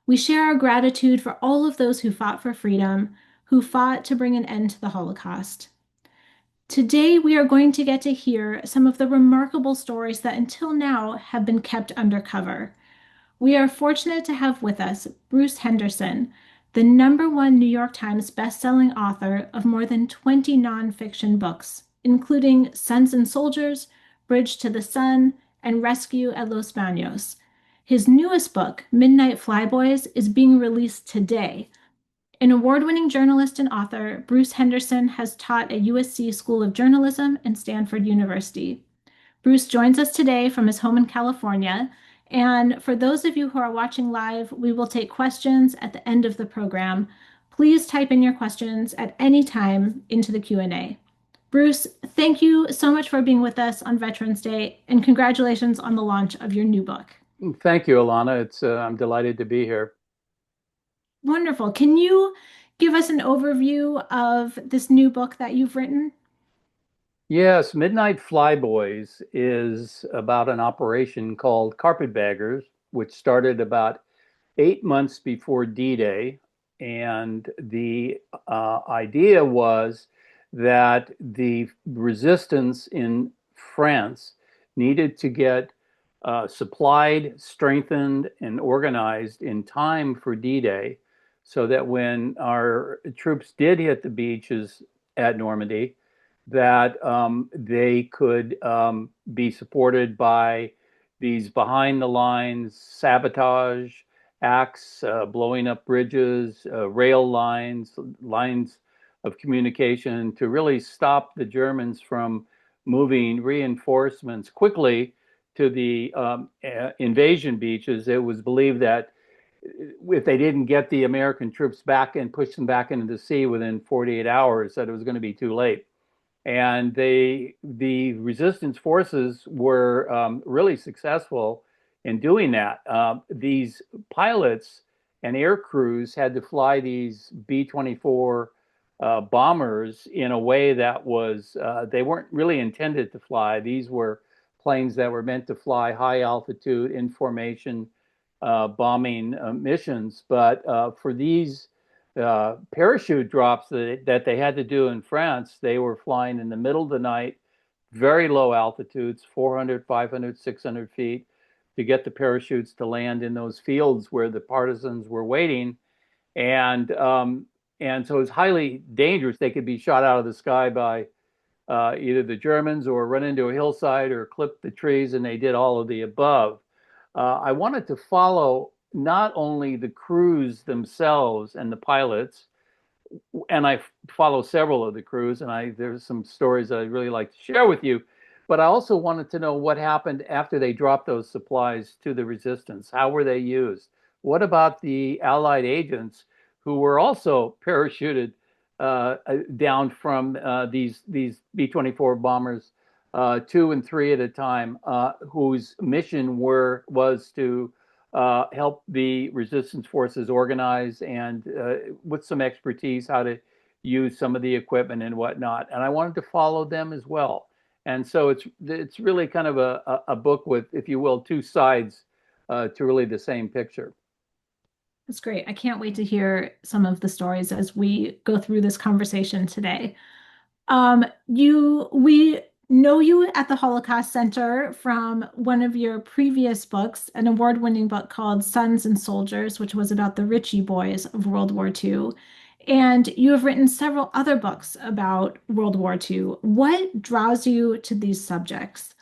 We share our gratitude for all of those who fought for freedom, who fought to bring an end to the Holocaust. Today, we are going to get to hear some of the remarkable stories that until now have been kept undercover. We are fortunate to have with us Bruce Henderson, the #1 New York Times bestselling author of more than 20 nonfiction books, including Sons and Soldiers, Bridge to the Sun, and Rescue at Los Baños. His newest book, Midnight Flyboys, is being released today. An award-winning journalist and author, Bruce Henderson has taught at USC School of Journalism and Stanford University. Bruce joins us today from his home in California. And for those of you who are watching live, we will take questions at the end of the program. Please type in your questions at any time into the Q&A. Bruce, thank you so much for being with us on Veterans Day, and congratulations on the launch of your new book. Thank you, Alana. I'm delighted to be here. Wonderful. Can you give us an overview of this new book that you've written? Yes, Midnight Flyboys is about an operation called Carpetbaggers, which started about 8 months before D-Day. And the idea was that the resistance in France needed to get supplied, strengthened, and organized in time for D-Day so that when our troops did hit the beaches at Normandy, that they could be supported by these behind the lines sabotage acts, blowing up bridges, rail lines, lines of communication to really stop the Germans from moving reinforcements quickly to the invasion beaches. It was believed that if they didn't get the American troops back and push them back into the sea within 48 hours, that it was going to be too late. And the resistance forces were really successful in doing that. These pilots and air crews had to fly these B-24 bombers in a way that was, they weren't really intended to fly. These were planes that were meant to fly high altitude in formation bombing missions. But for these parachute drops that they had to do in France, they were flying in the middle of the night, very low altitudes, 400, 500, 600 feet, to get the parachutes to land in those fields where the partisans were waiting. And and so it's highly dangerous. They could be shot out of the sky by either the Germans or run into a hillside or clip the trees, and they did all of the above. I wanted to follow not only the crews themselves and the pilots, and I follow several of the crews, and there's some stories that I'd really like to share with you. But I also wanted to know what happened after they dropped those supplies to the resistance. How were they used? What about the Allied agents who were also parachuted down from these B-24 bombers, 2 and 3 at a time, whose mission was to help the resistance forces organize and with some expertise how to use some of the equipment and whatnot. And I wanted to follow them as well. And so it's really kind of a book with, if you will, two sides to really the same picture. That's great. I can't wait to hear some of the stories as we go through this conversation today. We know you at the Holocaust Center from one of your previous books, an award-winning book called Sons and Soldiers, which was about the Ritchie boys of World War II. And you have written several other books about World War II. What draws you to these subjects?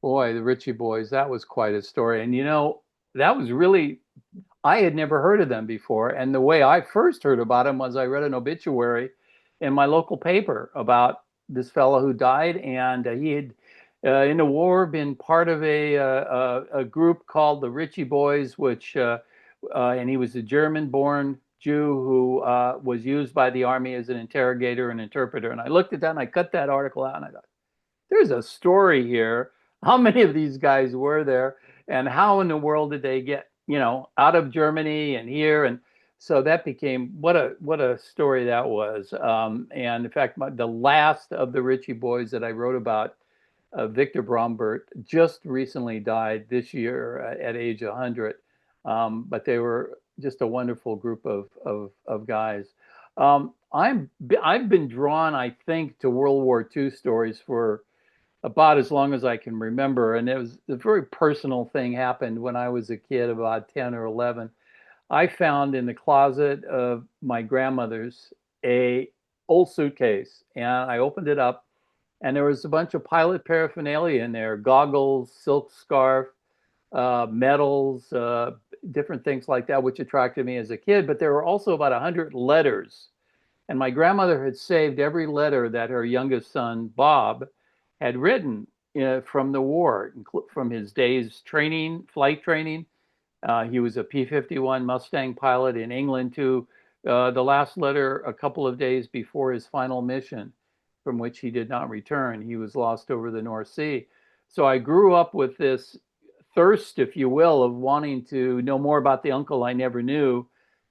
Boy, the Ritchie boys, that was quite a story. And that was really, I had never heard of them before. And the way I first heard about them was I read an obituary in my local paper about this fellow who died, and he had in the war been part of a group called the Ritchie Boys, and he was a German-born Jew who was used by the army as an interrogator and interpreter. And I looked at that and I cut that article out and I thought, there's a story here. How many of these guys were there, and how in the world did they get, out of Germany and here? And so that became what a story that was. And in fact, the last of the Ritchie boys that I wrote about, Victor Brombert, just recently died this year at age 100. But they were just a wonderful group of guys. I've been drawn, I think, to World War II stories for about as long as I can remember, and it was a very personal thing happened when I was a kid, about 10 or 11. I found in the closet of my grandmother's a old suitcase, and I opened it up, and there was a bunch of pilot paraphernalia in there: goggles, silk scarf, medals, different things like that, which attracted me as a kid. But there were also about 100 letters, and my grandmother had saved every letter that her youngest son, Bob, had written from the war, from his days training, flight training. He was a P-51 Mustang pilot in England to the last letter a couple of days before his final mission, from which he did not return. He was lost over the North Sea. So I grew up with this thirst, if you will, of wanting to know more about the uncle I never knew,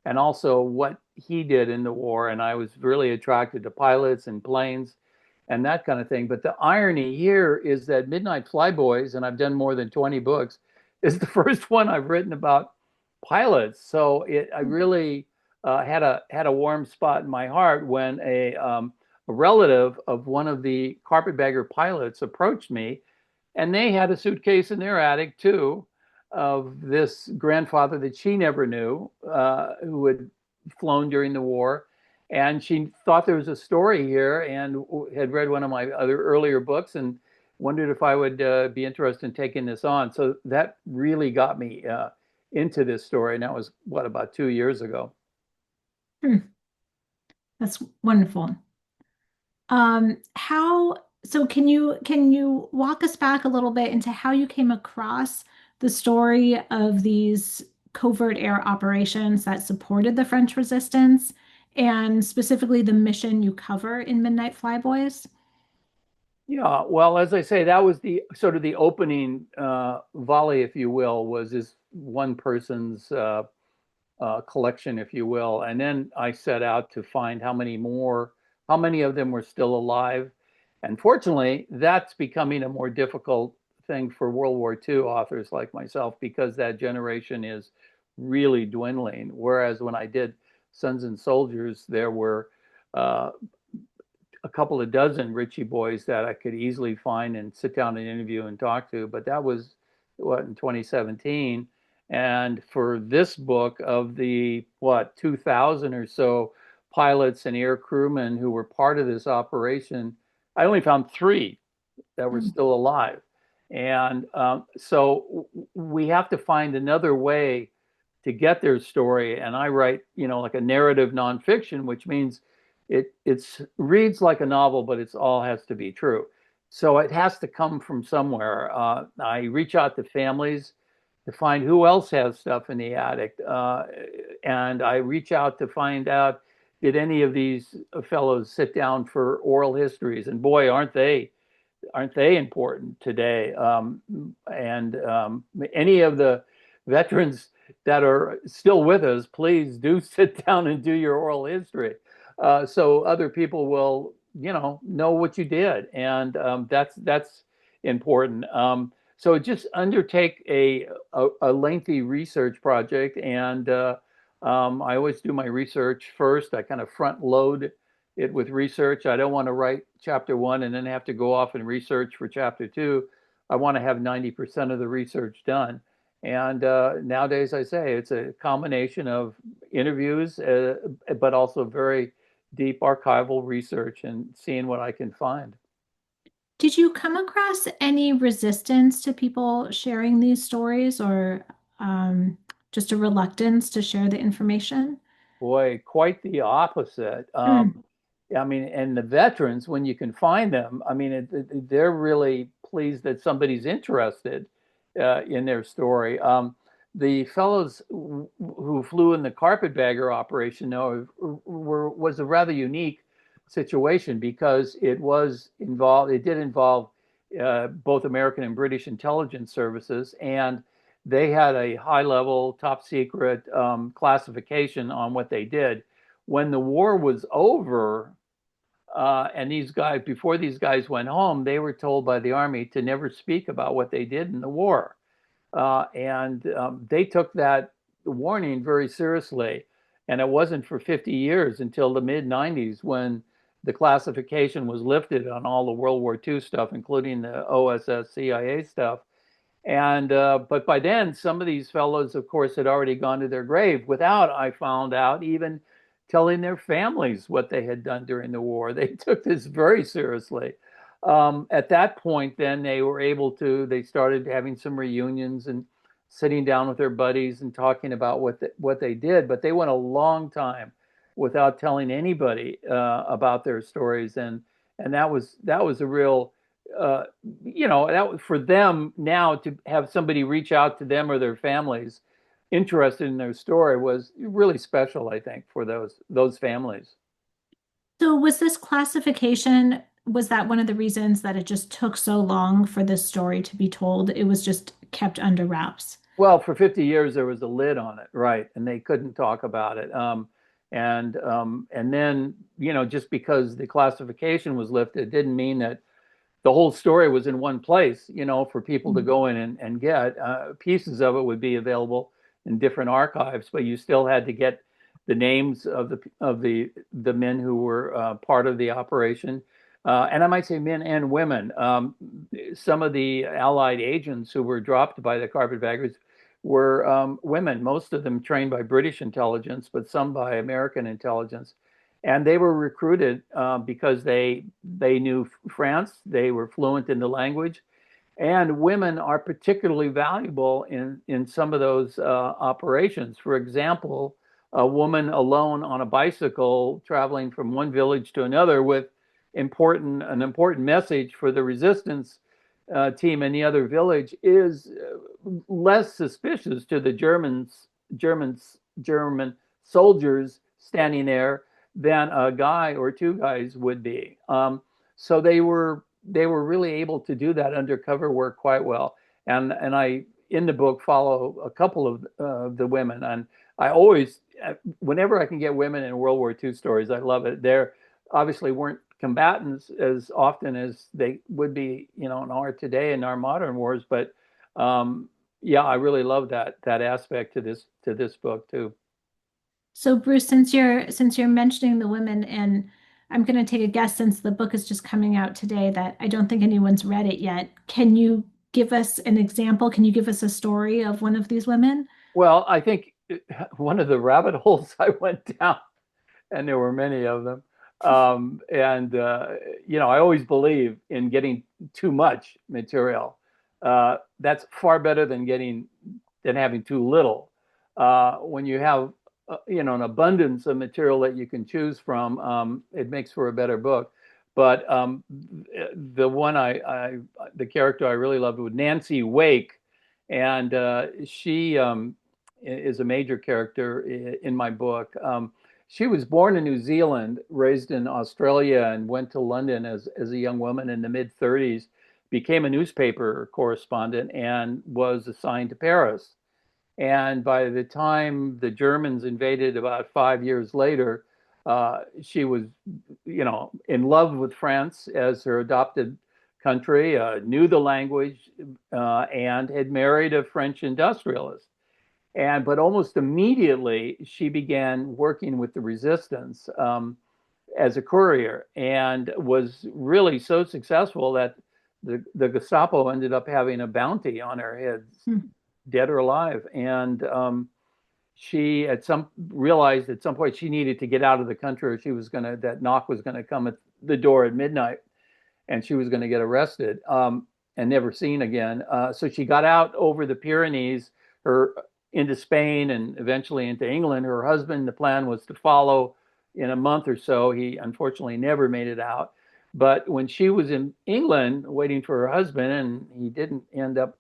and also what he did in the war. And I was really attracted to pilots and planes and that kind of thing. But the irony here is that Midnight Flyboys, and I've done more than 20 books, is the first one I've written about pilots. So I really had a warm spot in my heart when a relative of one of the carpetbagger pilots approached me, and they had a suitcase in their attic too, of this grandfather that she never knew, who had flown during the war. And she thought there was a story here and had read one of my other earlier books and wondered if I would be interested in taking this on. So that really got me into this story. And that was, what, about 2 years ago. Hmm, that's wonderful. How, so can you walk us back a little bit into how you came across the story of these covert air operations that supported the French resistance and specifically the mission you cover in Midnight Flyboys? Yeah, well, as I say, that was the sort of the opening volley, if you will, was this one person's collection, if you will. And then I set out to find how many of them were still alive. And fortunately, that's becoming a more difficult thing for World War II authors like myself because that generation is really dwindling. Whereas when I did Sons and Soldiers, there were uh, a couple of dozen Ritchie boys that I could easily find and sit down and interview and talk to. But that was what, in 2017. And for this book, of the what, 2,000 or so pilots and air crewmen who were part of this operation, I only found three that were Hmm. still alive. And so we have to find another way to get their story. And I write, like a narrative nonfiction, which means it reads like a novel, but it's all has to be true. So it has to come from somewhere. I reach out to families to find who else has stuff in the attic, and I reach out to find out, did any of these fellows sit down for oral histories? And boy, aren't they important today? And any of the veterans that are still with us, please do sit down and do your oral history, so other people will, know what you did, and that's important. So just undertake a lengthy research project, and I always do my research first. I kind of front load it with research. I don't want to write chapter one and then have to go off and research for chapter two. I want to have 90% of the research done. And nowadays, I say it's a combination of interviews, but also very deep archival research and seeing what I can find. Did you come across any resistance to people sharing these stories or just a reluctance to share the information? Boy, quite the opposite. Mm. I mean, and the veterans, when you can find them, I mean, they're really pleased that somebody's interested in their story. The fellows who flew in the carpetbagger operation, though, was a rather unique situation because it did involve both American and British intelligence services, and they had a high level, top secret classification on what they did. When the war was over, and before these guys went home, they were told by the Army to never speak about what they did in the war. And they took that the warning very seriously. And it wasn't for 50 years until the mid 90s when the classification was lifted on all the World War II stuff, including the OSS CIA stuff. And but by then, some of these fellows, of course, had already gone to their grave without, I found out, even telling their families what they had done during the war. They took this very seriously. At that point, then they were able to. They started having some reunions and sitting down with their buddies and talking about what they did. But they went a long time without telling anybody about their stories, and that was a real uh, that was for them now to have somebody reach out to them or their families interested in their story was really special, I think, for those families. So was this classification, was that one of the reasons that it just took so long for this story to be told? It was just kept under wraps. Well, for 50 years there was a lid on it, right? And they couldn't talk about it. And then, just because the classification was lifted didn't mean that the whole story was in one place, for people to go in and get. Pieces of it would be available in different archives, but you still had to get the names of the men who were part of the operation. And I might say men and women. Some of the Allied agents who were dropped by the carpetbaggers were women, most of them trained by British intelligence, but some by American intelligence. And they were recruited because they knew France, they were fluent in the language, and women are particularly valuable in some of those operations. For example, a woman alone on a bicycle traveling from one village to another with an important message for the resistance team in the other village is less suspicious to the German soldiers standing there than a guy or two guys would be. So they were really able to do that undercover work quite well. And I in the book follow a couple of the women, and I always, whenever I can get women in World War II stories, I love it. They're obviously weren't combatants as often as they would be, in our today in our modern wars, but yeah, I really love that aspect to this book too. So Bruce, since you're mentioning the women, and I'm going to take a guess since the book is just coming out today that I don't think anyone's read it yet. Can you give us an example? Can you give us a story of one of these women? Well, I think one of the rabbit holes I went down, and there were many of them. And I always believe in getting too much material. That's far better than having too little. When you have an abundance of material that you can choose from, it makes for a better book. But the character I really loved was Nancy Wake, and she is a major character in my book. She was born in New Zealand, raised in Australia, and went to London as a young woman in the mid 30s, became a newspaper correspondent, and was assigned to Paris. And by the time the Germans invaded about 5 years later, she was, in love with France as her adopted country, knew the language, and had married a French industrialist. But almost immediately she began working with the resistance as a courier, and was really so successful that the Gestapo ended up having a bounty on her head, Hmm. dead or alive. And she realized at some point she needed to get out of the country, or that knock was gonna come at the door at midnight, and she was gonna get arrested and never seen again. So she got out over the Pyrenees, her into Spain, and eventually into England. Her husband, the plan was to follow in a month or so. He unfortunately never made it out. But when she was in England waiting for her husband, and he didn't end up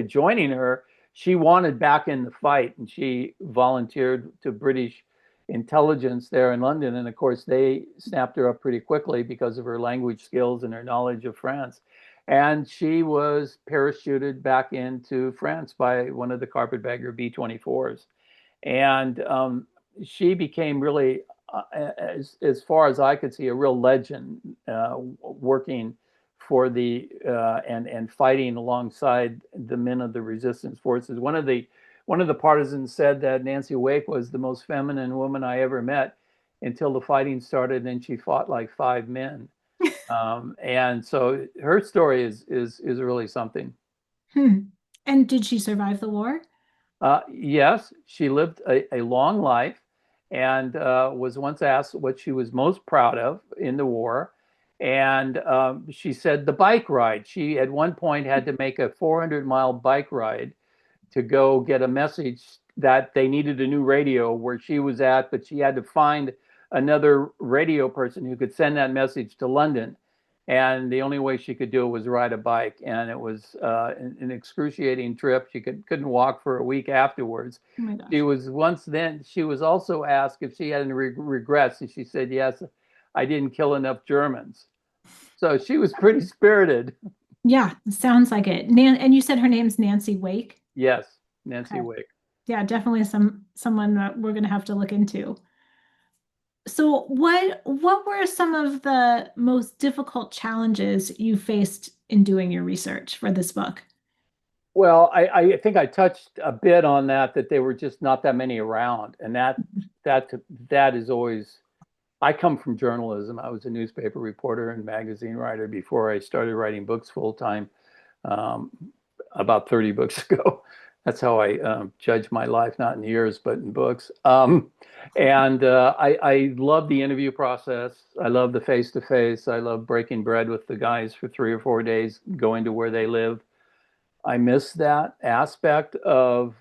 joining her, she wanted back in the fight, and she volunteered to British intelligence there in London. And of course, they snapped her up pretty quickly because of her language skills and her knowledge of France. And she was parachuted back into France by one of the carpetbagger B-24s. And she became really, as far as I could see, a real legend, working for and fighting alongside the men of the resistance forces. One one of the partisans said that Nancy Wake was the most feminine woman I ever met until the fighting started and she fought like five men. And so her story is really something. Hmm. And did she survive the war? Yes, she lived a long life and was once asked what she was most proud of in the war. And she said the bike ride. She at one point had to make a 400-mile bike ride to go get a message that they needed a new radio where she was at, but she had to find another radio person who could send that message to London. And the only way she could do it was ride a bike, and it was an excruciating trip. She couldn't walk for a week afterwards. Oh my She gosh. was once then. She was also asked if she had any regrets, and she said, "Yes, I didn't kill enough Germans." So she was pretty spirited. Yeah, sounds like it. And you said her name's Nancy Wake. Yes, Nancy Okay. Wake. Yeah, definitely someone that we're gonna have to look into. So what were some of the most difficult challenges you faced in doing your research for this book? Well, I think I touched a bit on that, that there were just not that many around. And that that is always, I come from journalism. I was a newspaper reporter and magazine writer before I started writing books full time, um, about 30 books ago. That's how I judge my life, not in years, but in books. And I love the interview process. I love the face to face. I love breaking bread with the guys for 3 or 4 days, going to where they live. I miss that aspect of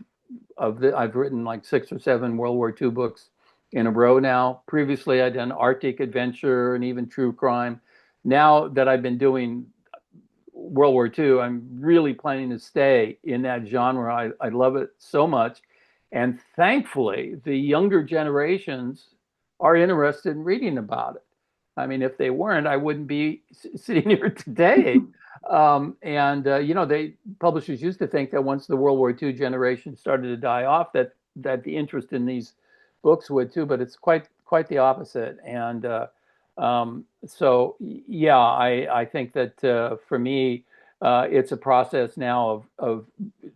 the. I've written like 6 or 7 World War II books in a row now. Previously, I'd done Arctic adventure and even true crime. Now that I've been doing World War II, I'm really planning to stay in that genre. I love it so much. And thankfully, the younger generations are interested in reading about it. I mean, if they weren't, I wouldn't be sitting here today. And they publishers used to think that once the World War II generation started to die off, that the interest in these books would too. But it's quite the opposite. And so, yeah, I think that for me, it's a process now of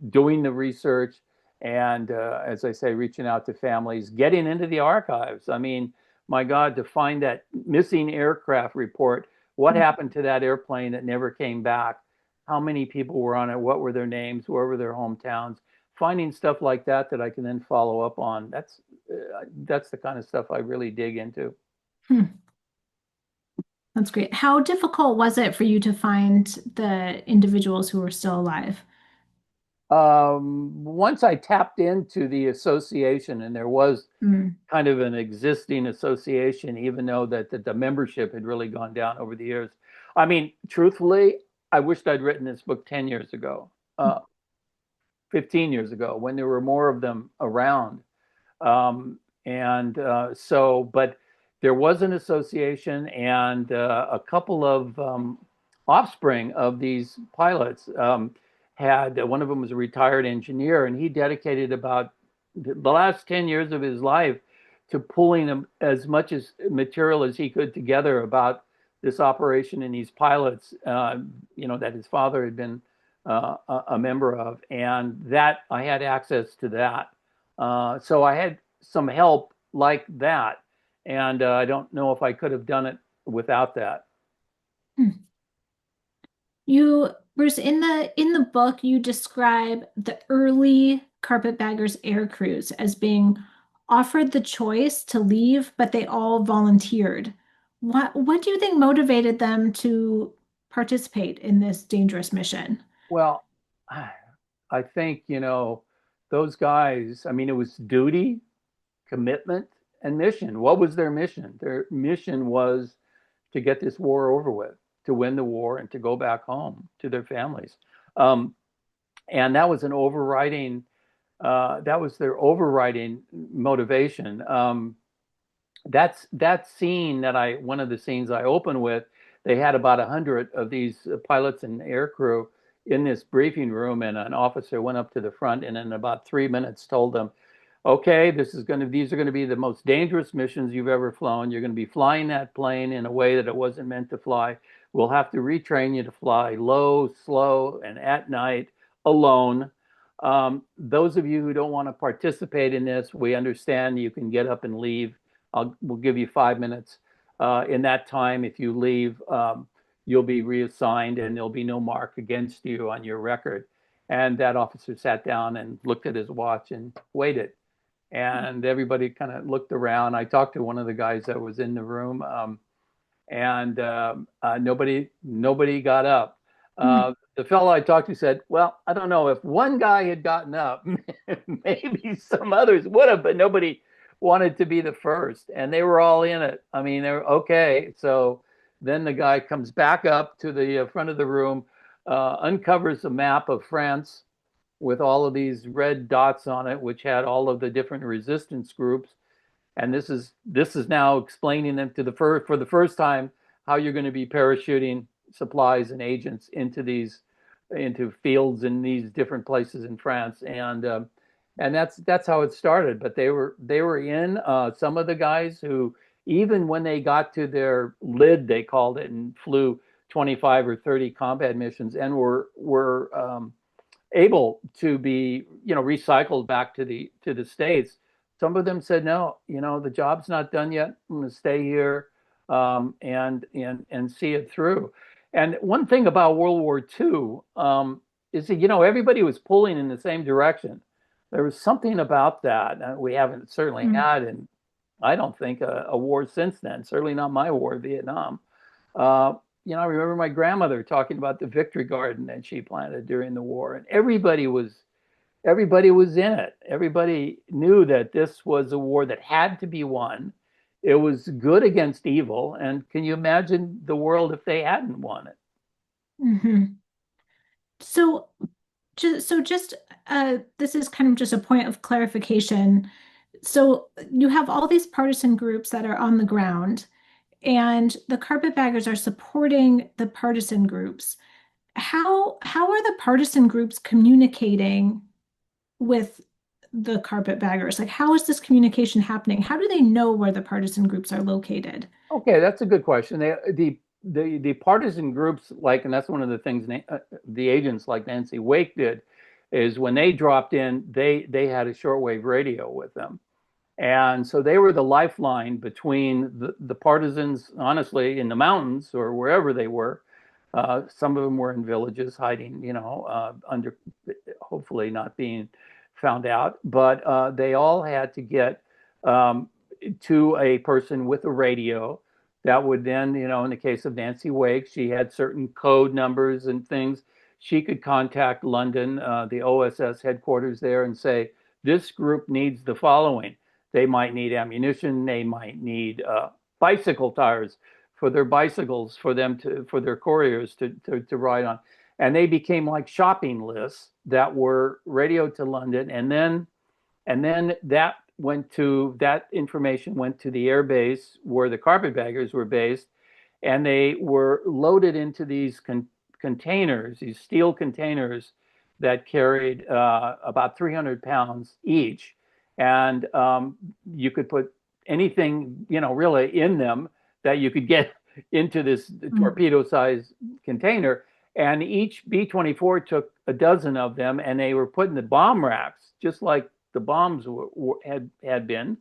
doing the research and, as I say, reaching out to families, getting into the archives. I mean, my God, to find that missing aircraft report, what happened to that airplane that never came back? How many people were on it? What were their names? Where were their hometowns? Finding stuff like that that I can then follow up on. That's the kind of stuff I really dig into. Hmm, that's great. How difficult was it for you to find the individuals who were still alive? Once I tapped into the association, and there was Hmm. kind of an existing association, even though that the membership had really gone down over the years. I mean, truthfully, I wished I'd written this book 10 years ago, 15 years ago, when there were more of them around. And but there was an association and a couple of offspring of these pilots had, one of them was a retired engineer, and he dedicated about the last 10 years of his life to pulling as much as material as he could together about this operation and these pilots, that his father had been a member of, and that I had access to that. So I had some help like that, and I don't know if I could have done it without that. Bruce, in the book, you describe the early carpetbaggers air crews as being offered the choice to leave, but they all volunteered. What do you think motivated them to participate in this dangerous mission? Well, I think, those guys, I mean, it was duty, commitment, and mission. What was their mission? Their mission was to get this war over with, to win the war, and to go back home to their families. Um, and that was that was their overriding motivation. That scene one of the scenes I open with, they had about 100 of these pilots and air crew in this briefing room, and an officer went up to the front and in about 3 minutes told them, okay, these are going to be the most dangerous missions you've ever flown. You're going to be flying that plane in a way that it wasn't meant to fly. We'll have to retrain you to fly low, slow, and at night alone. Those of you who don't want to participate in this, we understand you can get up and leave. We'll give you 5 minutes. In that time, if you leave, you'll be reassigned and there'll be no mark against you on your record. And that officer sat down and looked at his watch and waited. And everybody kind of looked around. I talked to one of the guys that was in the room, and nobody got up. Mm. The fellow I talked to said, "Well, I don't know if one guy had gotten up, maybe some others would have, but nobody wanted to be the first, and they were all in it. I mean, they're okay." So then the guy comes back up to the front of the room, uncovers a map of France with all of these red dots on it, which had all of the different resistance groups. And this is now explaining them to for the first time how you're going to be parachuting supplies and agents into fields in these different places in France, and that's how it started. But they were in some of the guys who, even when they got to their lid, they called it, and flew 25 or 30 combat missions and were able to be recycled back to the States. Some of them said, no, the job's not done yet. I'm going to stay here, and see it through. And one thing about World War II, is that everybody was pulling in the same direction. There was something about that we haven't certainly Mm. had, and I don't think a war since then. Certainly not my war, Vietnam. Uh, I remember my grandmother talking about the Victory Garden that she planted during the war, and everybody was in it. Everybody knew that this was a war that had to be won. It was good against evil, and can you imagine the world if they hadn't won it? Mhm. So, just this is kind of just a point of clarification. So you have all these partisan groups that are on the ground, and the carpetbaggers are supporting the partisan groups. How are the partisan groups communicating with the carpetbaggers? Like, how is this communication happening? How do they know where the partisan groups are located? Okay, that's a good question. The partisan groups, like, and that's one of the things the agents like Nancy Wake did, is when they dropped in, they had a shortwave radio with them. And so they were the lifeline between the partisans, honestly, in the mountains or wherever they were. Some of them were in villages hiding, under, hopefully not being found out. But they all had to get um, to a person with a radio that would then, in the case of Nancy Wake, she had certain code numbers and things. She could contact London, the OSS headquarters there, and say, this group needs the following. They might need ammunition. They might need bicycle tires for their bicycles for their couriers to ride on. And they became like shopping lists that were radioed to London. And then that information went to the air base where the carpetbaggers were based, and they were loaded into these containers, these steel containers that carried about 300 pounds each. And you could put anything, really in them that you could get into this Mm. torpedo-sized container. And each B-24 took a dozen of them, and they were put in the bomb racks, just like the bombs had been.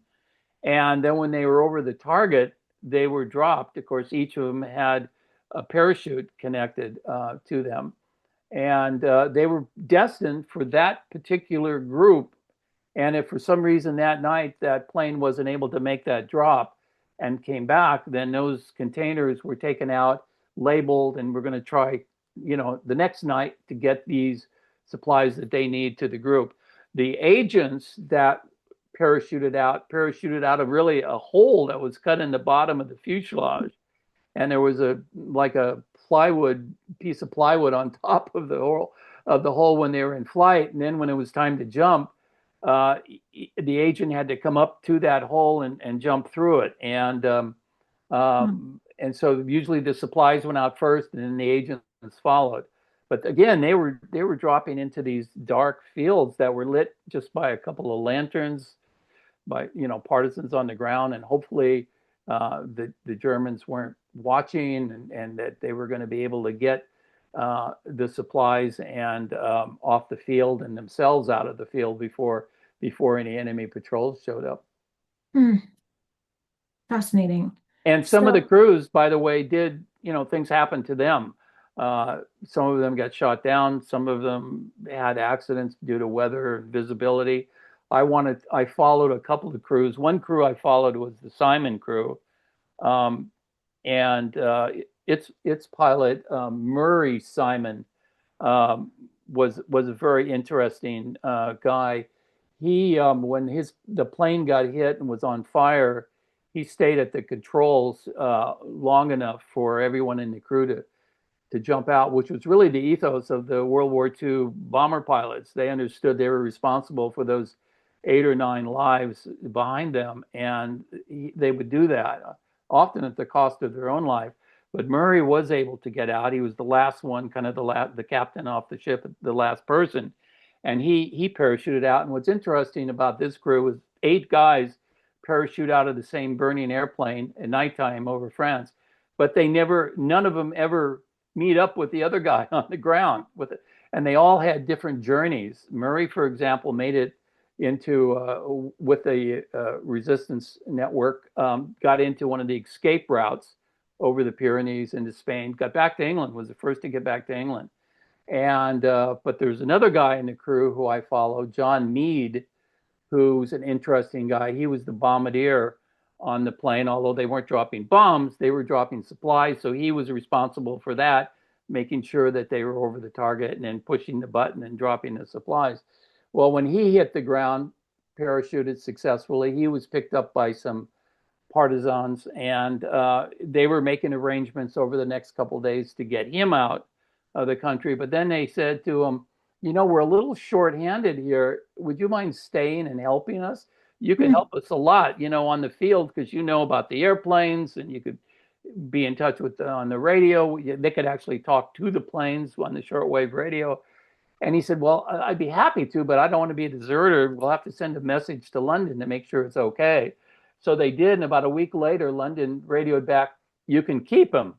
And then when they were over the target, they were dropped. Of course, each of them had a parachute connected to them, and they were destined for that particular group. And if for some reason that night that plane wasn't able to make that drop and came back, then those containers were taken out, labeled, and we're going to try, the next night to get these supplies that they need to the group. The agents that parachuted out of really a hole that was cut in the bottom of the fuselage, and there was a plywood piece of plywood on top of the hole when they were in flight. And then when it was time to jump, uh, the agent had to come up to that hole and jump through it. Mm. And so usually the supplies went out first, and then the agents followed. But again, they were dropping into these dark fields that were lit just by a couple of lanterns, by partisans on the ground, and hopefully the Germans weren't watching, and that they were going to be able to get the supplies and off the field and themselves out of the field before any enemy patrols showed up. Hmm, fascinating. And some of the So, crews, by the way, did, things happened to them. Some of them got shot down. Some of them had accidents due to weather, visibility. I followed a couple of crews. One crew I followed was the Simon crew. Um, and its pilot, Murray Simon, was a very interesting guy. When the plane got hit and was on fire, he stayed at the controls long enough for everyone in the crew to jump out, which was really the ethos of the World War II bomber pilots. They understood they were responsible for those 8 or 9 lives behind them, and they would do that often at the cost of their own life. But Murray was able to get out. He was the last one, kind of the captain off the ship, the last person, and he parachuted out. And what's interesting about this crew was 8 guys parachute out of the same burning airplane at nighttime over France, but none of them ever meet up with the other guy on the ground with it. And they all had different journeys. Murray, for example, made it into with the resistance network, got into one of the escape routes over the Pyrenees into Spain, got back to England, was the first to get back to England. And but there's another guy in the crew who I followed, John Meade, who's an interesting guy. He was the bombardier on the plane. Although they weren't dropping bombs, they were dropping supplies. So he was responsible for that, making sure that they were over the target and then pushing the button and dropping the supplies. Well, when he hit the ground, parachuted successfully, he was picked up by some partisans, and they were making arrangements over the next couple of days to get him out of the country. But then they said to him, we're a little short-handed here. Would you mind staying and helping us? You could hmm, help us a lot, on the field, because you know about the airplanes, and you could be in touch with on the radio. They could actually talk to the planes on the shortwave radio. And he said, well, I'd be happy to, but I don't want to be a deserter. We'll have to send a message to London to make sure it's okay. So they did. And about a week later, London radioed back, you can keep him.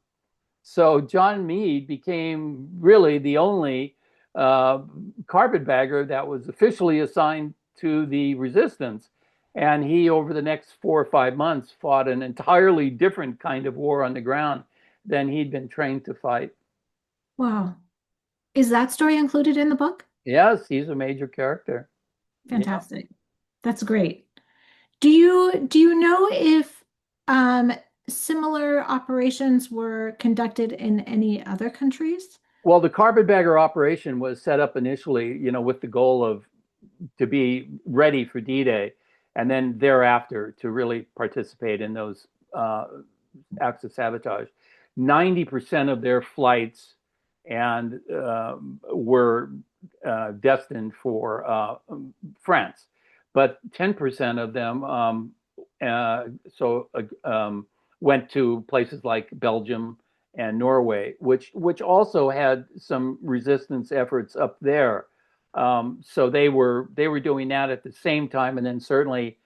So John Meade became really the only uh, carpetbagger that was officially assigned to the resistance. And he, over the next 4 or 5 months, fought an entirely different kind of war on the ground than he'd been trained to fight. wow. Is that story included in the book? Yes, he's a major character. Yeah. Fantastic. That's great. Do you know if um, similar operations were conducted in any other countries? Well, the carpetbagger operation was set up initially, with the goal of to be ready for D-Day, and then thereafter to really participate in those acts of sabotage. 90% of their flights and were destined for France, but 10% of them uh, so went to places like Belgium and Norway, which also had some resistance efforts up there. So they were doing that at the same time, and then certainly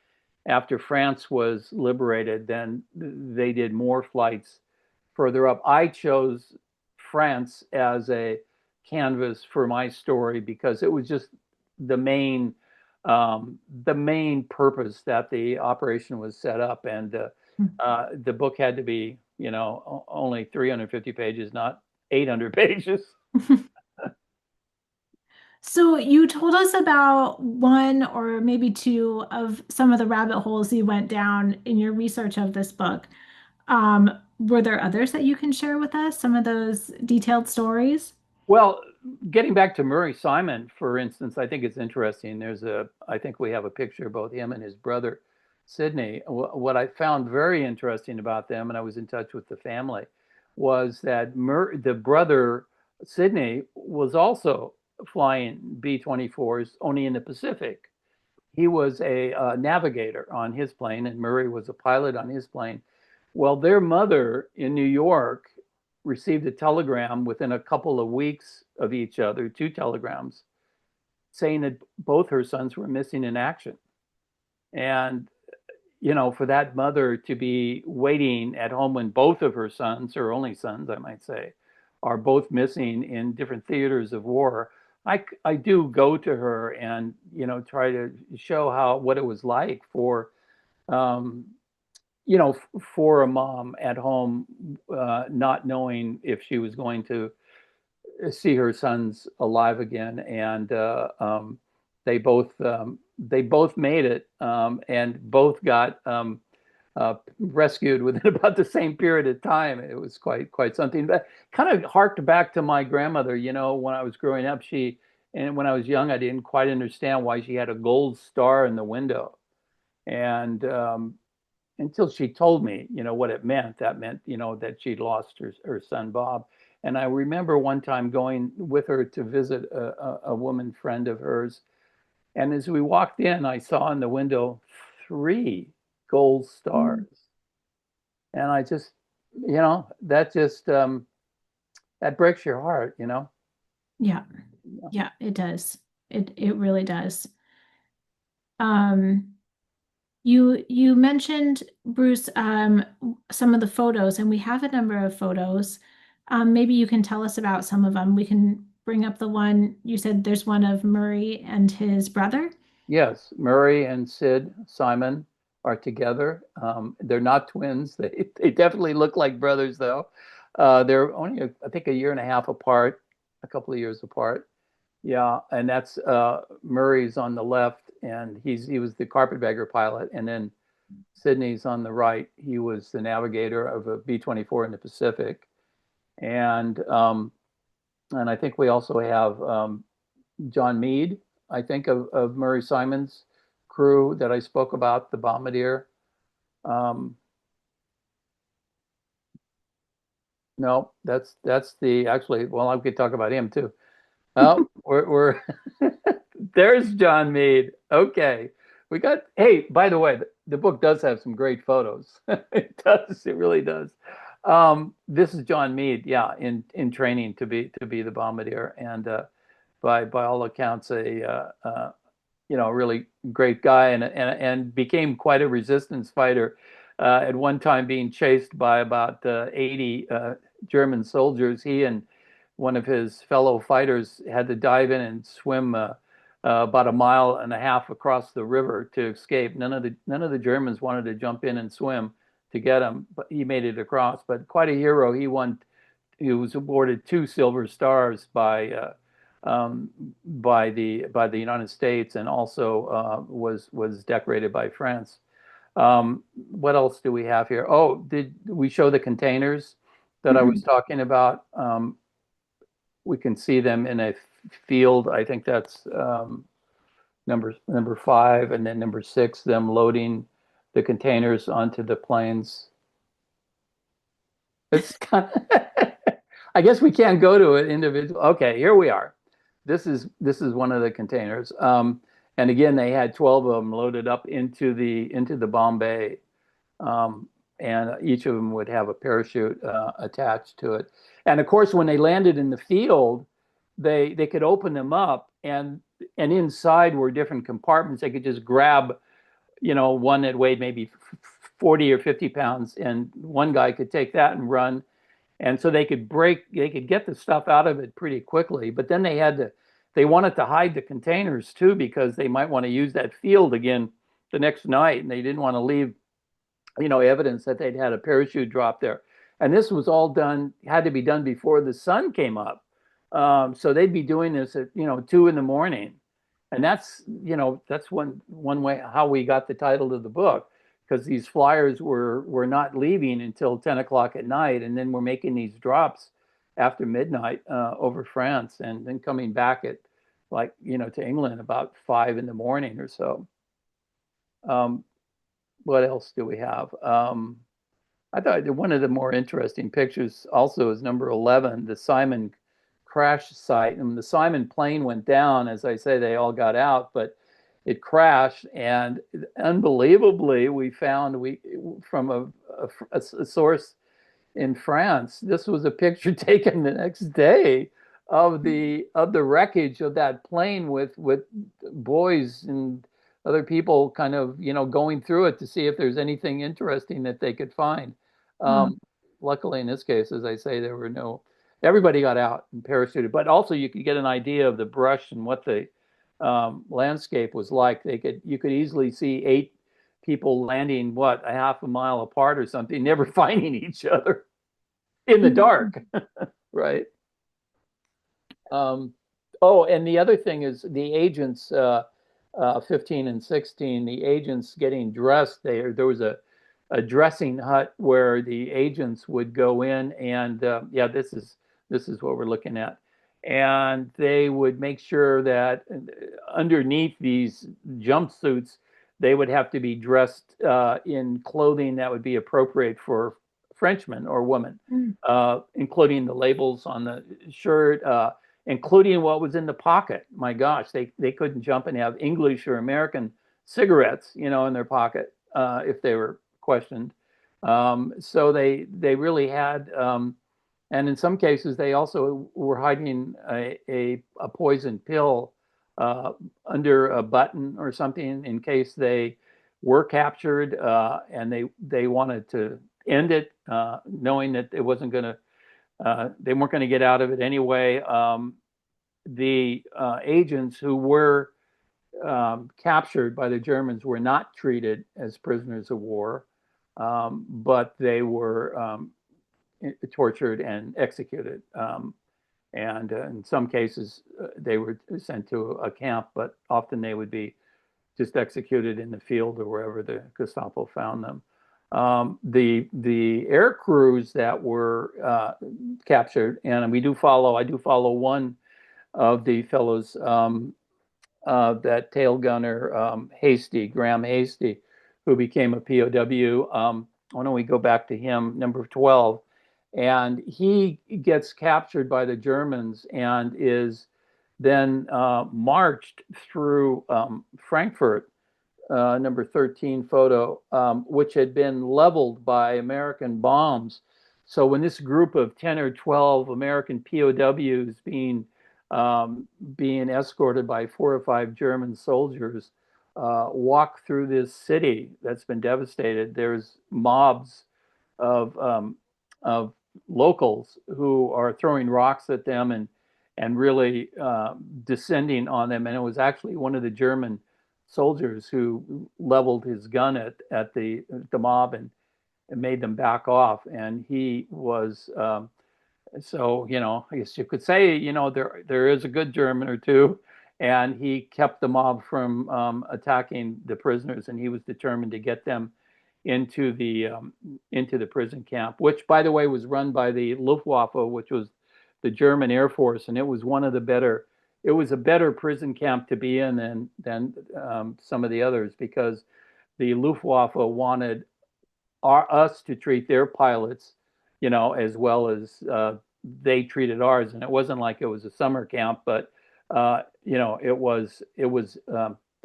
after France was liberated, then they did more flights further up. I chose France as a canvas for my story because it was just the main the main purpose that the operation was set up, and the book had to be only 350 pages, not 800 pages. So you told us about one or maybe two of some of the rabbit holes you went down in your research of this book. Were there others that you can share with us? Some of those detailed stories? Well, getting back to Murray Simon, for instance, I think it's interesting. I think we have a picture of both him and his brother, Sidney. What I found very interesting about them, and I was in touch with the family, was that the brother, Sidney, was also flying B-24s only in the Pacific. He was a navigator on his plane, and Murray was a pilot on his plane. Well, their mother in New York received a telegram within a couple of weeks of each other, 2 telegrams, saying that both her sons were missing in action. And, for that mother to be waiting at home when both of her sons, her only sons, I might say, are both missing in different theaters of war, I do go to her and, try to show what it was like um, for a mom at home, not knowing if she was going to see her sons alive again. And they both made it, and both got rescued within about the same period of time. It was quite something. But kind of harked back to my grandmother. When I was growing up, and when I was young, I didn't quite understand why she had a gold star in the window. And until she told me, what it meant. That meant, that she'd lost her son Bob. And I remember one time going with her to visit a woman friend of hers. And as we walked in, I saw in the window three gold Mm. stars. And I just, that breaks your heart. Yeah, yeah, it does. It really does. Um, you mentioned, Bruce, some of the photos, and we have a number of photos. Maybe you can tell us about some of them. We can bring up the one you said there's one of Murray and his brother. Yes, Murray and Sid Simon are together. They're not twins. They definitely look like brothers, though. They're only, I think, a year and a half apart, a couple of years apart. Yeah, and that's Murray's on the left, and he was the carpetbagger pilot, and then Sydney's on the right. He was the navigator of a B-24 in the Pacific, and I think we also have John Meade, I think, of Murray Simon's crew that I spoke about, the bombardier. Um, no, that's the actually. Well, I could talk about him too. Oh, we're there's John Meade. Okay, we got. Hey, by the way, the book does have some great photos. It does. It really does. This is John Meade. Yeah, in training to be the bombardier, and by all accounts, a really great guy, and became quite a resistance fighter. At one time, being chased by about 80 German soldiers, he and one of his fellow fighters had to dive in and swim about a mile and a half across the river to escape. None of the Germans wanted to jump in and swim to get him, but he made it across. But quite a hero. He won. He was awarded 2 silver stars by the United States, and also was decorated by France. What else do we have here? Oh, did we show the containers that I was Mm-mm. talking about? We can see them in a field. I think that's number 5, and then number 6, them loading the containers onto the planes. It's kind of, I guess we can't go to it individual. Okay, here we are. This is one of the containers. And again, they had 12 of them loaded up into the bomb bay. And each of them would have a parachute attached to it. And of course, when they landed in the field, they could open them up, and inside were different compartments. They could just grab, one that weighed maybe 40 or 50 pounds, and one guy could take that and run. And so they could get the stuff out of it pretty quickly. But then they wanted to hide the containers too, because they might want to use that field again the next night, and they didn't want to leave, evidence that they'd had a parachute drop there. And this was all had to be done before the sun came up. So they'd be doing this at, 2 in the morning. And that's one way how we got the title of the book, because these flyers were not leaving until 10 o'clock at night, and then we're making these drops after midnight over France, and then coming back at, like, to England about 5 in the morning or so. Um, what else do we have? I thought one of the more interesting pictures also is number 11, the Simon crash site. And the Simon plane went down. As I say, they all got out, but it crashed. And unbelievably, we found from a source in France, this was a picture taken the next day of the wreckage of that plane, with boys and other people kind of, going through it to see if there's anything interesting that they could find. Wow. Luckily, in this case, as I say, there were everybody got out and parachuted. But also, you could get an idea of the brush and what the landscape was like. You could easily see 8 people landing what a half a mile apart or something, never finding each other in the dark, right? Um, oh, and the other thing is the agents, 15 and 16, the agents getting dressed. There was a dressing hut where the agents would go in, and yeah, this is what we're looking at. And they would make sure that underneath these jumpsuits, they would have to be dressed in clothing that would be appropriate for Frenchmen or women, Mm. including the labels on the shirt, including what was in the pocket. My gosh, they couldn't jump and have English or American cigarettes, in their pocket if they were questioned. So they really had, and in some cases they also were hiding a poison pill under a button or something in case they were captured and they wanted to end it, knowing that it wasn't going to they weren't going to get out of it anyway. The agents who were captured by the Germans were not treated as prisoners of war, but they were tortured and executed. And in some cases, they were sent to a camp, but often they would be just executed in the field or wherever the Gestapo found them. The air crews that were captured, and I do follow one of the fellows, that tail gunner, Graham Hasty, who became a POW. Why don't we go back to him, number 12? And he gets captured by the Germans and is then marched through Frankfurt, number 13 photo, which had been leveled by American bombs. So when this group of 10 or 12 American POWs being escorted by 4 or 5 German soldiers walk through this city that's been devastated, there's mobs of locals who are throwing rocks at them and really descending on them. And it was actually one of the German soldiers who leveled his gun at the mob and made them back off. And he was so I guess you could say there is a good German or two, and he kept the mob from attacking the prisoners, and he was determined to get them into the prison camp, which by the way was run by the Luftwaffe, which was the German Air Force, and it was one of the better. It was a better prison camp to be in than some of the others because the Luftwaffe wanted us to treat their pilots, as well as they treated ours, and it wasn't like it was a summer camp, but it was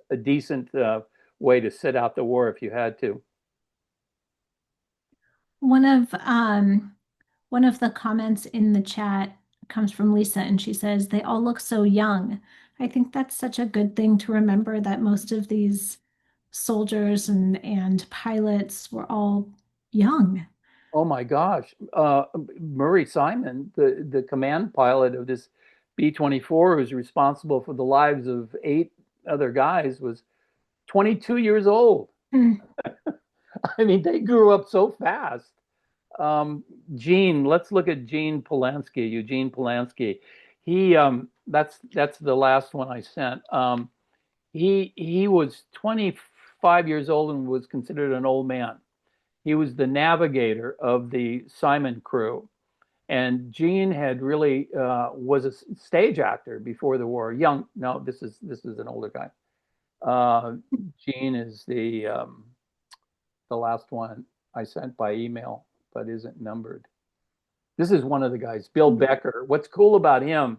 a decent way to sit out the war if you had to. One of um, one of the comments in the chat comes from Lisa, and she says they all look so young. I think that's such a good thing to remember that most of these soldiers and pilots were all young. Oh my gosh, Murray Simon, the command pilot of this B-24, who's responsible for the lives of 8 other guys, was 22 years old. Mm. I mean, they grew up so fast. Let's look at Eugene Polanski. That's the last one I sent. He was 25 years old and was considered an old man. He was the navigator of the Simon crew, and Gene had really was a stage actor before the war. Young, no, this is an older guy. Uh, Gene is the last one I sent by email, but isn't numbered. This is one of the guys, Bill Becker. What's cool about him?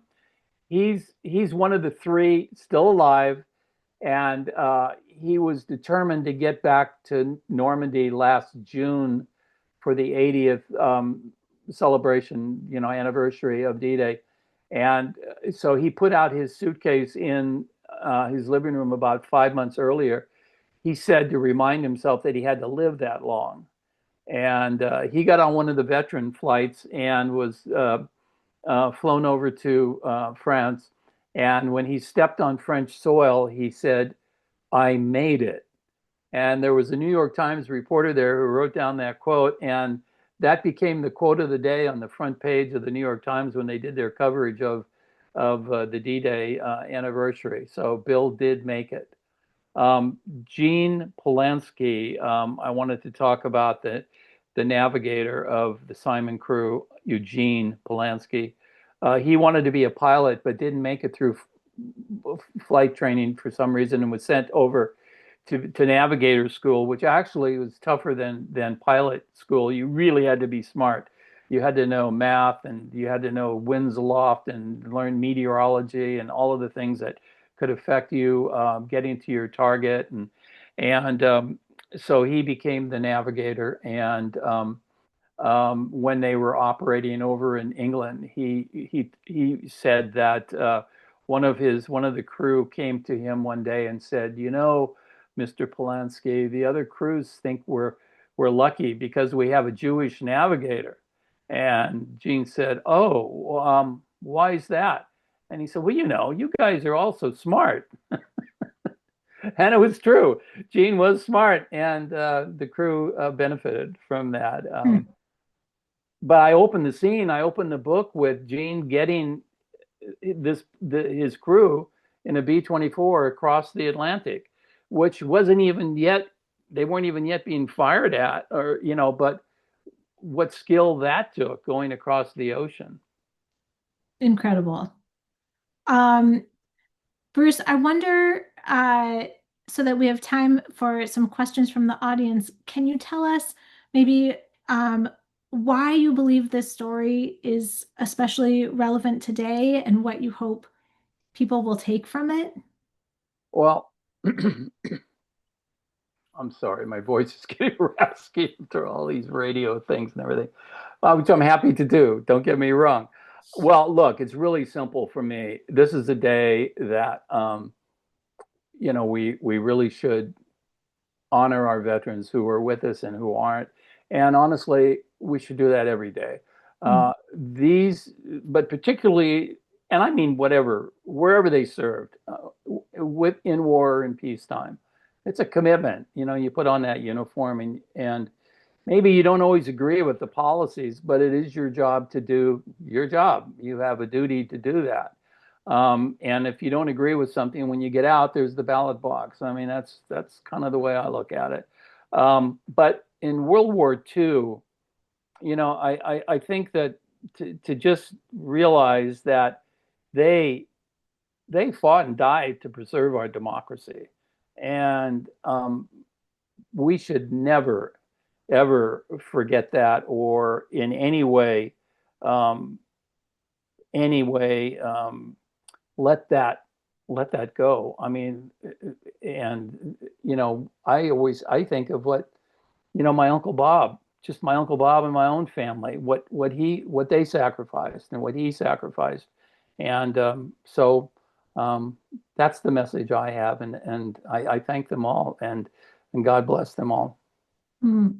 He's one of the 3 still alive, and he was determined to get back to Normandy last June for the 80th celebration, anniversary of D-Day. And so he put out his suitcase in his living room about 5 months earlier. He said to remind himself that he had to live that long. And he got on one of the veteran flights and was flown over to France. And when he stepped on French soil, he said, I made it. And there was a New York Times reporter there who wrote down that quote. And that became the quote of the day on the front page of the New York Times when they did their coverage of the D-Day anniversary. So Bill did make it. Gene Polanski, I wanted to talk about the navigator of the Simon crew, Eugene Polanski. He wanted to be a pilot, but didn't make it through flight training for some reason and was sent over to navigator school, which actually was tougher than pilot school. You really had to be smart. You had to know math and you had to know winds aloft and learn meteorology and all of the things that could affect you getting to your target. And so he became the navigator. And when they were operating over in England, he said that one of the crew came to him one day and said, you know, Mr. Polanski, the other crews think we're lucky because we have a Jewish navigator. And Gene said, oh, why is that? And he said, well, you know, you guys are all so smart. And it was true. Gene was smart, and the crew benefited from that. Hmm. But I opened the scene, I opened the book with Gene getting his crew in a B-24 across the Atlantic, which wasn't even yet, they weren't even yet being fired at, or, you know, but what skill that took going across the ocean. Incredible. Um, Bruce, I wonder, so that we have time for some questions from the audience, can you tell us maybe why you believe this story is especially relevant today and what you hope people will take from it? Well, I'm sorry, my voice is getting raspy after all these radio things and everything, which I'm happy to do. Don't get me wrong. Well, look, it's really simple for me. This is a day that we really should honor our veterans who are with us and who aren't. And honestly, we should do that every day. Mm. But particularly, and I mean wherever they served, in war or in peacetime, it's a commitment. You know, you put on that uniform, and maybe you don't always agree with the policies, but it is your job to do your job. You have a duty to do that. And if you don't agree with something, when you get out, there's the ballot box. I mean, that's kind of the way I look at it. But in World War II, you know, I think that to just realize that they they fought and died to preserve our democracy, and we should never ever forget that or in um, any way let that let that go. I mean, and I think of my Uncle Bob, just my Uncle Bob and my own family, what they sacrificed and what he sacrificed, and so um, that's the message I have, and I thank them all, and God bless them all. Mm.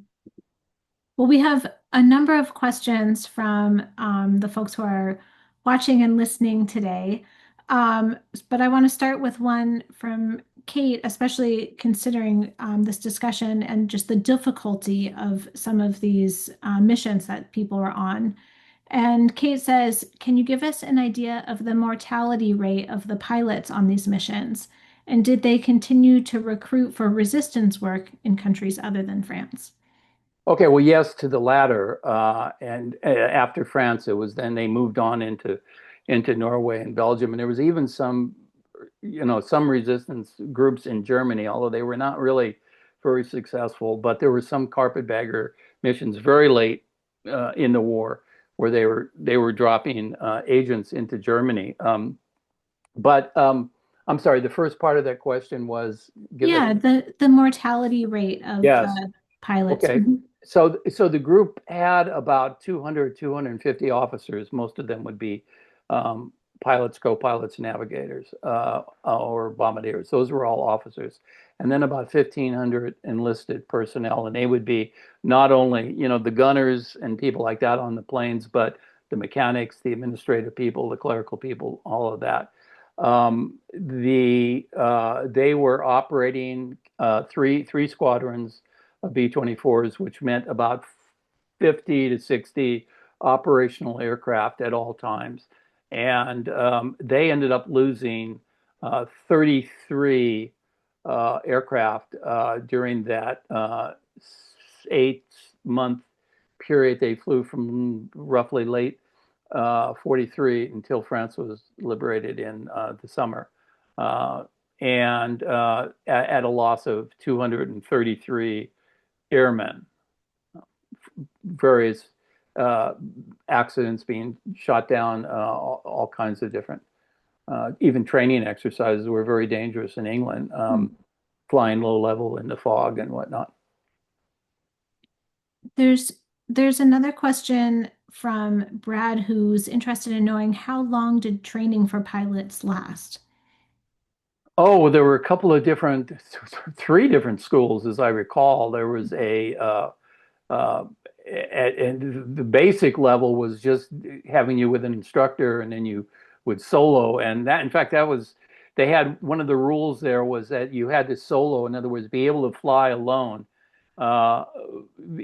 Well, we have a number of questions from the folks who are watching and listening today. But I want to start with one from Kate, especially considering this discussion and just the difficulty of some of these missions that people are on. And Kate says, can you give us an idea of the mortality rate of the pilots on these missions? And did they continue to recruit for resistance work in countries other than France? Okay, well, yes to the latter, and after France, it was then they moved on into Norway and Belgium, and there was even some resistance groups in Germany, although they were not really very successful. But there were some carpetbagger missions very late in the war where they were dropping agents into Germany. But I'm sorry, the first part of that question was give us. Yeah, the mortality rate of Yes. pilots. Okay. Mhm. So the group had about 200, 250 officers. Most of them would be um, pilots, co-pilots, navigators, or bombardiers. Those were all officers. And then about 1,500 enlisted personnel. And they would be not only, the gunners and people like that on the planes, but the mechanics, the administrative people, the clerical people, all of that. They were operating three squadrons of B-24s, which meant about 50 to 60 operational aircraft at all times. And they ended up losing 33 aircraft during that 8 month period. They flew from roughly late 43 until France was liberated in the summer. And at a loss of 233 airmen, various uh, accidents, being shot down, all kinds of different, even training exercises were very dangerous in England, Hmm. flying low level in the fog and whatnot. There's there's another question from Brad who's interested in knowing how long did training for pilots last? Oh, there were a couple of different, three different schools, as I recall. There was uh, and the basic level was just having you with an instructor, and then you would solo. And that, in fact, that was, they had one of the rules there was that you had to solo, in other words, be able to fly alone, uh,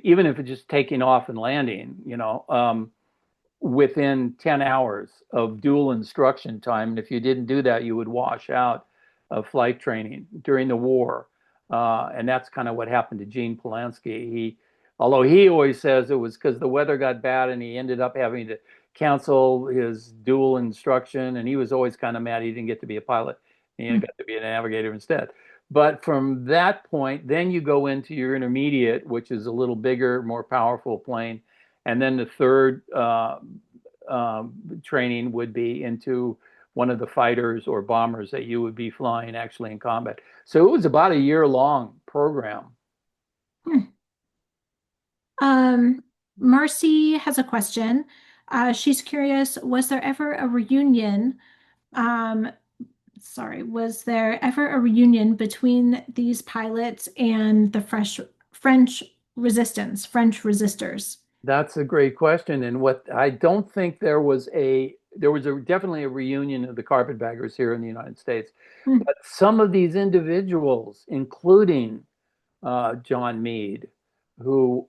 even if it's just taking off and landing, within 10 hours of dual instruction time. And if you didn't do that, you would wash out of flight training during the war. And that's kind of what happened to Gene Polanski. Although he always says it was because the weather got bad and he ended up having to cancel his dual instruction. And he was always kind of mad he didn't get to be a pilot. He Hmm. got to be a navigator instead. But from that point, then you go into your intermediate, which is a little bigger, more powerful plane. And then the third training would be into one of the fighters or bombers that you would be flying actually in combat. So it was about a year long program. Hmm. Um, Marcy has a question. She's curious, was there ever a reunion? Um, was there ever a reunion between these pilots and the French resistance, French resistors? That's a great question. And what I don't think there was definitely a reunion of the carpetbaggers here in the United States. Hmm. But some of these individuals, including John Meade, who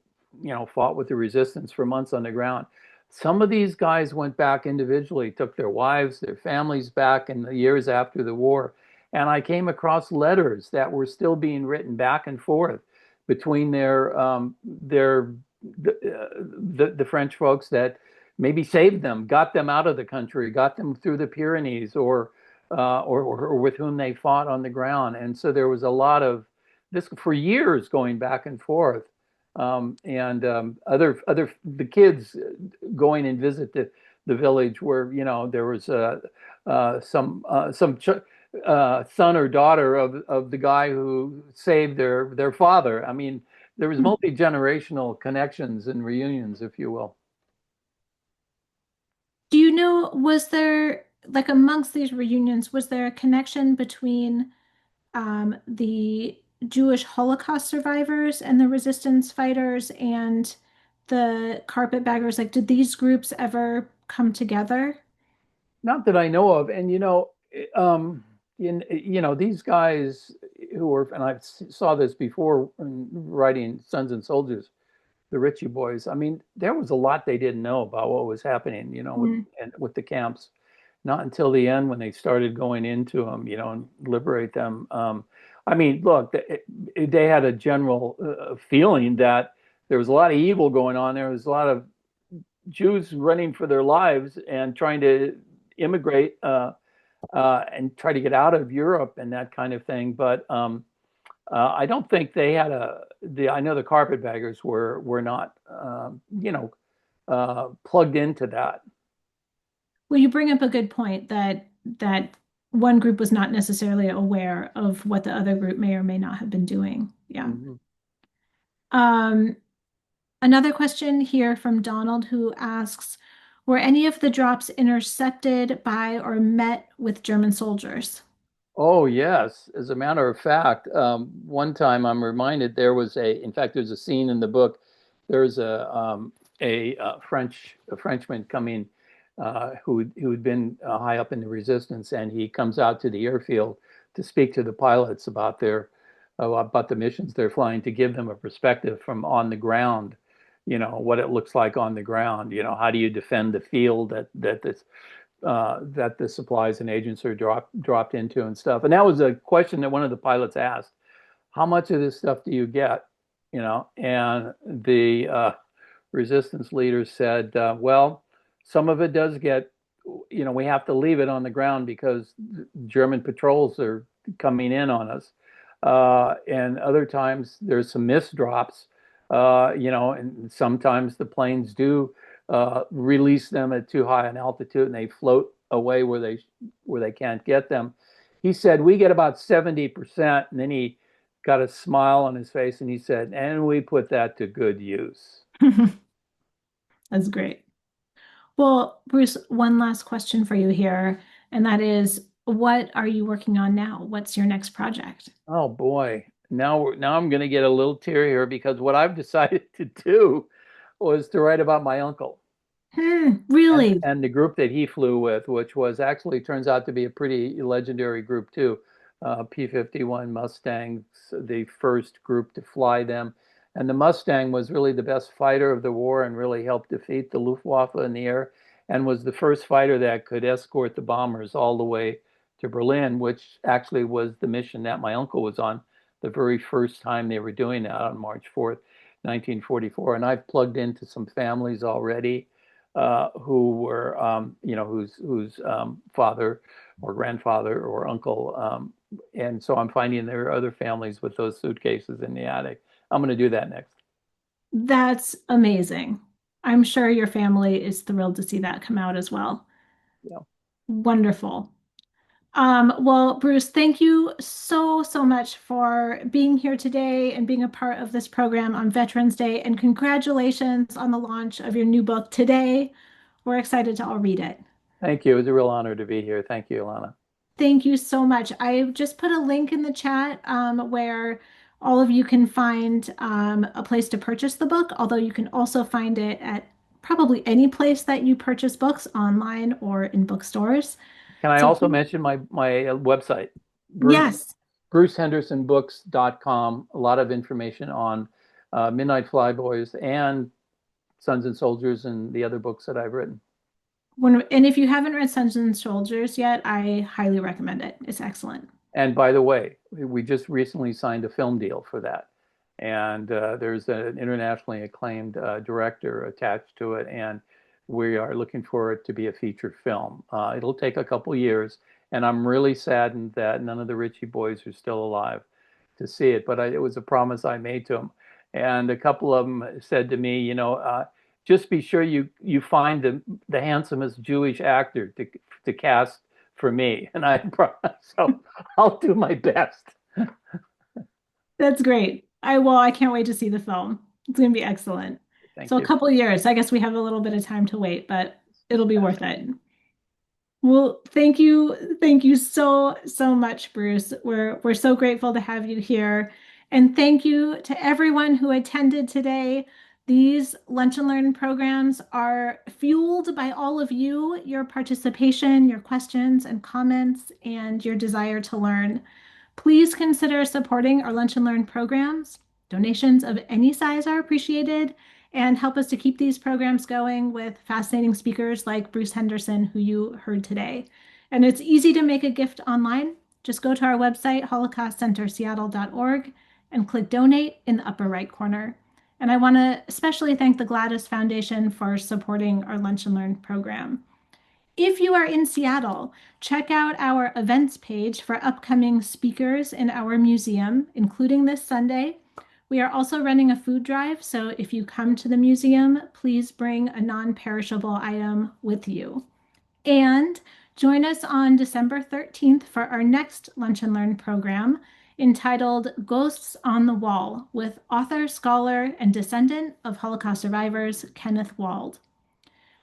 fought with the resistance for months on the ground. Some of these guys went back individually, took their wives, their families back in the years after the war, and I came across letters that were still being written back and forth between the French folks that maybe saved them, got them out of the country, got them through the Pyrenees, or with whom they fought on the ground. And so there was a lot of this for years going back and forth. And other the kids going and visit the village where there was some son or daughter of the guy who saved their father. I mean, there was Hmm. multi-generational connections and reunions, if you will. Do you know, was there, like amongst these reunions, was there a connection between the Jewish Holocaust survivors and the resistance fighters and the carpetbaggers? Like, did these groups ever come together? Not that I know of. And these guys who were, and I saw this before in writing Sons and Soldiers, the Ritchie boys. I mean, there was a lot they didn't know about what was happening, Mm. with the camps. Not until the end when they started going into them, and liberate them. I mean, look, they had a general feeling that there was a lot of evil going on. There was a lot of Jews running for their lives and trying to immigrate and try to get out of Europe and that kind of thing. But I don't think they had I know the carpetbaggers were not, plugged into that. Well, you bring up a good point that one group was not necessarily aware of what the other group may or may not have been doing. Yeah. Mhm. Um, Another question here from Donald who asks, were any of the drops intercepted by or met with German soldiers? Oh, yes. As a matter of fact, one time I'm reminded in fact, there's a scene in the book. There's a Frenchman coming who had been high up in the resistance, and he comes out to the airfield to speak to the pilots about about the missions they're flying, to give them a perspective from on the ground, what it looks like on the ground. How do you defend the field that the supplies and agents are dropped into and stuff. And that was a question that one of the pilots asked: how much of this stuff do you get? And the resistance leader said, well, some of it does get, we have to leave it on the ground because German patrols are coming in on us. And other times there's some missed drops, and sometimes the planes do release them at too high an altitude and they float away where they can't get them. He said we get about 70%, and then he got a smile on his face and he said, and we put that to good use. That's great. Well, Bruce, one last question for you here, and that is, what are you working on now? What's your next project? Oh boy. Now I'm going to get a little tear here because what I've decided to do was to write about my uncle and Really? and the group that he flew with, which was actually turns out to be a pretty legendary group too. P-51 Mustangs, the first group to fly them. And the Mustang was really the best fighter of the war and really helped defeat the Luftwaffe in the air, and was the first fighter that could escort the bombers all the way to Berlin, which actually was the mission that my uncle was on the very first time they were doing that on March 4th, 1944. And I've plugged into some families already who were, whose father or grandfather or uncle. And so I'm finding there are other families with those suitcases in the attic. I'm going to do that next. That's amazing. I'm sure your family is thrilled to see that come out as well. Yeah. Wonderful. Well, Bruce, thank you so, so much for being here today and being a part of this program on Veterans Day. And congratulations on the launch of your new book today. We're excited to all read it. Thank you. It was a real honor to be here. Thank you, Ilana. Thank you so much. I just put a link in the chat where all of you can find a place to purchase the book, although you can also find it at probably any place that you purchase books online or in bookstores. Can I So also mention my website, Bruce yes, BruceHendersonBooks.com? A lot of information on Midnight Flyboys and Sons and Soldiers and the other books that I've written. and if you haven't read Sons and Soldiers yet, I highly recommend it. It's excellent. And by the way, we just recently signed a film deal for that. And there's an internationally acclaimed director attached to it. And we are looking for it to be a feature film. It'll take a couple years. And I'm really saddened that none of the Ritchie boys are still alive to see it. But it was a promise I made to them. And a couple of them said to me, just be sure you find the handsomest Jewish actor to cast for me. And I promise I'll do my best. That's great. I can't wait to see the film. It's going to be excellent. Thank So a you. couple years. I guess we have a little bit of time to wait, but it'll be worth it. Well, thank you. Thank you so, so much, Bruce. We're so grateful to have you here. And thank you to everyone who attended today. These Lunch and Learn programs are fueled by all of you, your participation, your questions and comments, and your desire to learn. Please consider supporting our Lunch and Learn programs. Donations of any size are appreciated and help us to keep these programs going with fascinating speakers like Bruce Henderson, who you heard today. And it's easy to make a gift online. Just go to our website, holocaustcenterseattle.org, and click donate in the upper right corner. And I want to especially thank the Gladys Foundation for supporting our Lunch and Learn program. If you are in Seattle, check out our events page for upcoming speakers in our museum, including this Sunday. We are also running a food drive, so if you come to the museum, please bring a non-perishable item with you. And join us on December 13th for our next Lunch and Learn program entitled Ghosts on the Wall with author, scholar, and descendant of Holocaust survivors, Kenneth Wald.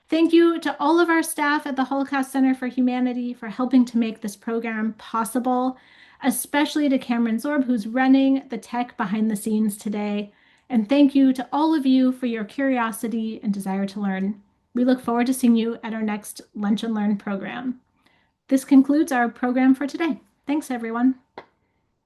Thank you to all of our staff at the Holocaust Center for Humanity for helping to make this program possible, especially to Cameron Zorb, who's running the tech behind the scenes today. And thank you to all of you for your curiosity and desire to learn. We look forward to seeing you at our next Lunch and Learn program. This concludes our program for today. Thanks, everyone.